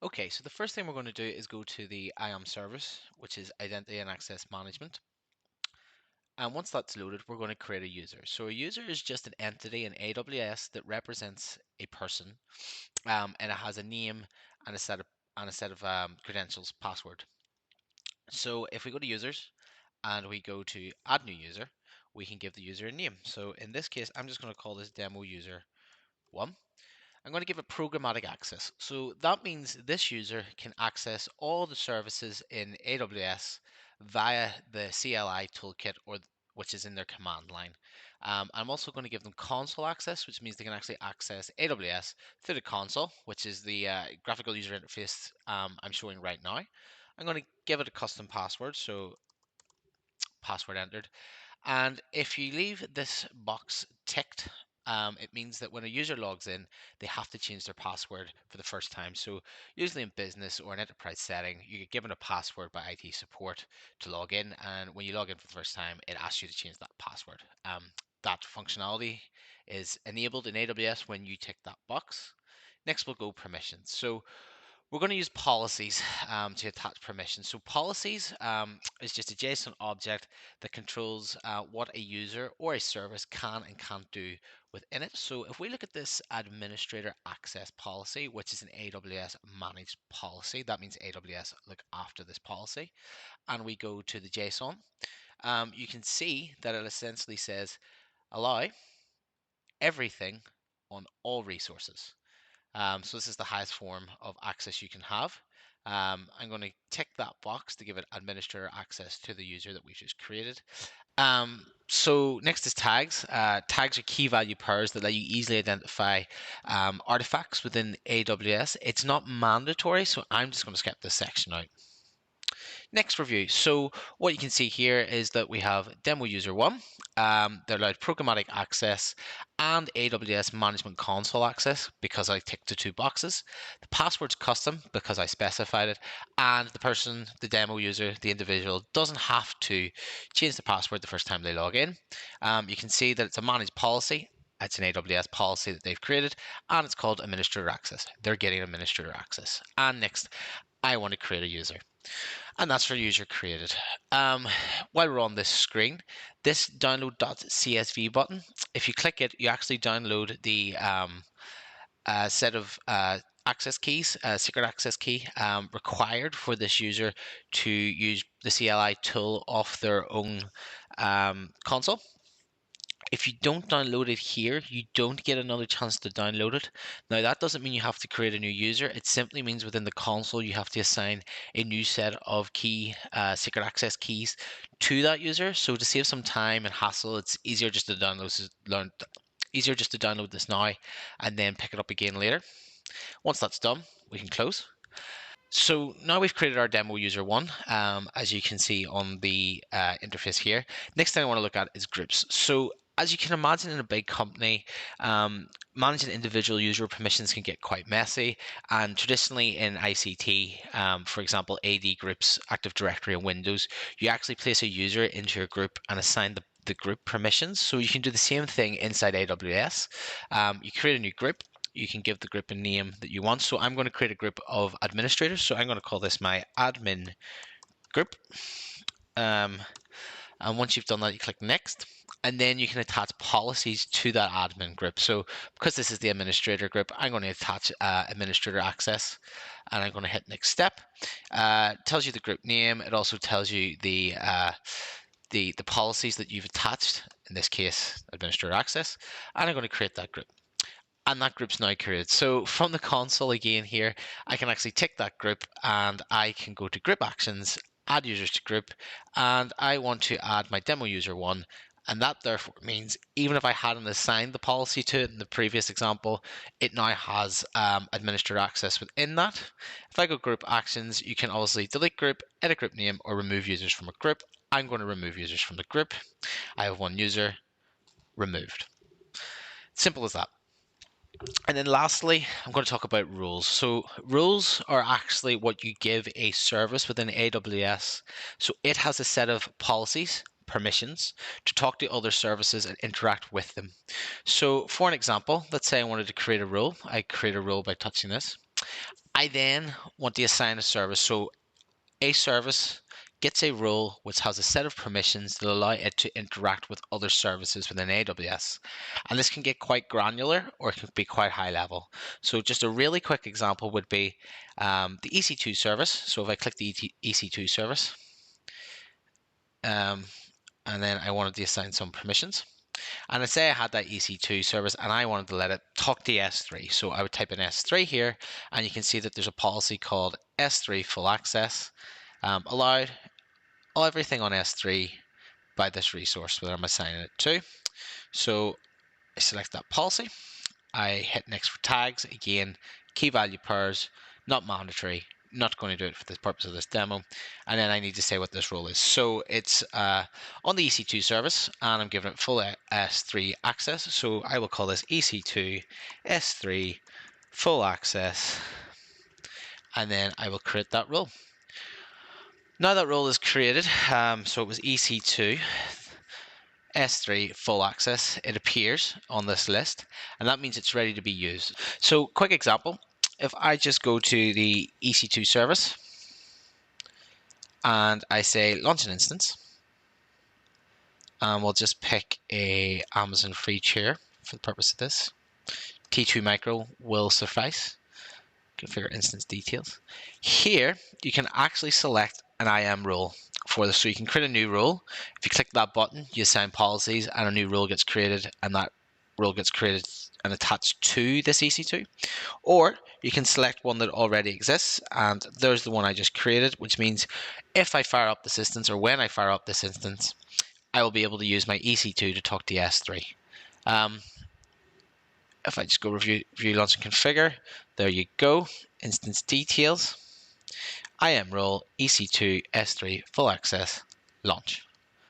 Okay, so the first thing we're going to do is go to the IAM service, which is Identity and Access Management. And once that's loaded, we're going to create a user. So a user is just an entity in AWS that represents a person, and it has a name and a set of credentials, password. So if we go to users and we go to add new user, we can give the user a name. So in this case, I'm just going to call this demo user 1. I'm going to give it programmatic access. So that means this user can access all the services in AWS via the CLI toolkit, which is in their command line. I'm also going to give them console access, which means they can actually access AWS through the console, which is the graphical user interface I'm showing right now. I'm going to give it a custom password, so password entered. And if you leave this box ticked, it means that when a user logs in, they have to change their password for the first time. So usually in business or an enterprise setting, you get given a password by IT support to log in. And when you log in for the first time, it asks you to change that password. That functionality is enabled in AWS when you tick that box. Next, we'll go permissions. So we're going to use policies to attach permissions. So policies is just a JSON object that controls what a user or a service can and can't do within it. So if we look at this administrator access policy, which is an AWS managed policy, that means AWS look after this policy, and we go to the JSON, you can see that it essentially says allow everything on all resources. So this is the highest form of access you can have. I'm going to tick that box to give it administrator access to the user that we've just created. So next is tags. Tags are key value pairs that let you easily identify artifacts within AWS. It's not mandatory, so I'm just going to skip this section out. Next review. So what you can see here is that we have demo user 1. They're allowed programmatic access and AWS management console access because I ticked the 2 boxes. The password's custom because I specified it, and the person, the demo user, the individual doesn't have to change the password the first time they log in. You can see that it's a managed policy. It's an AWS policy that they've created, and it's called administrator access. They're getting administrator access. And next, I want to create a user, and that's for user created. While we're on this screen, this download.csv button, if you click it, you actually download the set of access keys, secret access key required for this user to use the CLI tool off their own console. If you don't download it here, you don't get another chance to download it. Now, that doesn't mean you have to create a new user. It simply means within the console, you have to assign a new set of secret access keys to that user. So to save some time and hassle, it's easier just to download this now and then pick it up again later. Once that's done, we can close. So now we've created our demo user 1, as you can see on the interface here. Next thing I want to look at is groups. So as you can imagine, in a big company, managing individual user permissions can get quite messy. And traditionally in ICT, for example, AD groups, Active Directory and Windows, you actually place a user into your group and assign the group permissions. So you can do the same thing inside AWS. You create a new group. You can give the group a name that you want. So I'm going to create a group of administrators. So I'm going to call this my admin group. And once you've done that, you click next. And then you can attach policies to that admin group. So because this is the administrator group, I'm going to attach administrator access, and I'm going to hit next step. It tells you the group name. It also tells you the policies that you've attached, in this case, administrator access, and I'm going to create that group. And that group's now created. So from the console again here, I can actually tick that group, and I can go to group actions, add users to group, and I want to add my demo user 1. And that therefore means even if I hadn't assigned the policy to it in the previous example, it now has administrator access within that. If I go group actions, you can obviously delete group, edit group name, or remove users from a group. I'm going to remove users from the group. I have 1 user removed. Simple as that. And then lastly, I'm going to talk about rules. So rules are actually what you give a service within AWS. So it has a set of policies, permissions, to talk to other services and interact with them. So for an example, let's say I wanted to create a rule. I create a rule by touching this. I then want to assign a service. So a service gets a role which has a set of permissions that allow it to interact with other services within AWS. And this can get quite granular or it can be quite high level. So just a really quick example would be the EC2 service. So if I click the EC2 service, and then I wanted to assign some permissions. And let's say I had that EC2 service and I wanted to let it talk to S3. So I would type in S3 here, and you can see that there's a policy called S3 full access, allowed everything on S3 by this resource that I'm assigning it to. So I select that policy. I hit next for tags. Again, key value pairs, not mandatory. Not going to do it for the purpose of this demo. And then I need to say what this role is. So it's on the EC2 service, and I'm giving it full S3 access. So I will call this EC2 S3 full access, and then I will create that role. Now that role is created, so it was EC2 S3 full access. It appears on this list, and that means it's ready to be used. So quick example, if I just go to the EC2 service and I say launch an instance, and we'll just pick a Amazon free chair for the purpose of this. T2 micro will suffice. Configure instance details. Here you can actually select an IAM role for this. So you can create a new role. If you click that button, you assign policies and a new role gets created, and that role gets created and attached to this EC2. Or you can select one that already exists, and there's the one I just created, which means if I fire up this instance, or when I fire up this instance, I will be able to use my EC2 to talk to S3. If I just go review, launch, and configure, there you go. Instance details, IAM role, EC2, S3, full access, launch.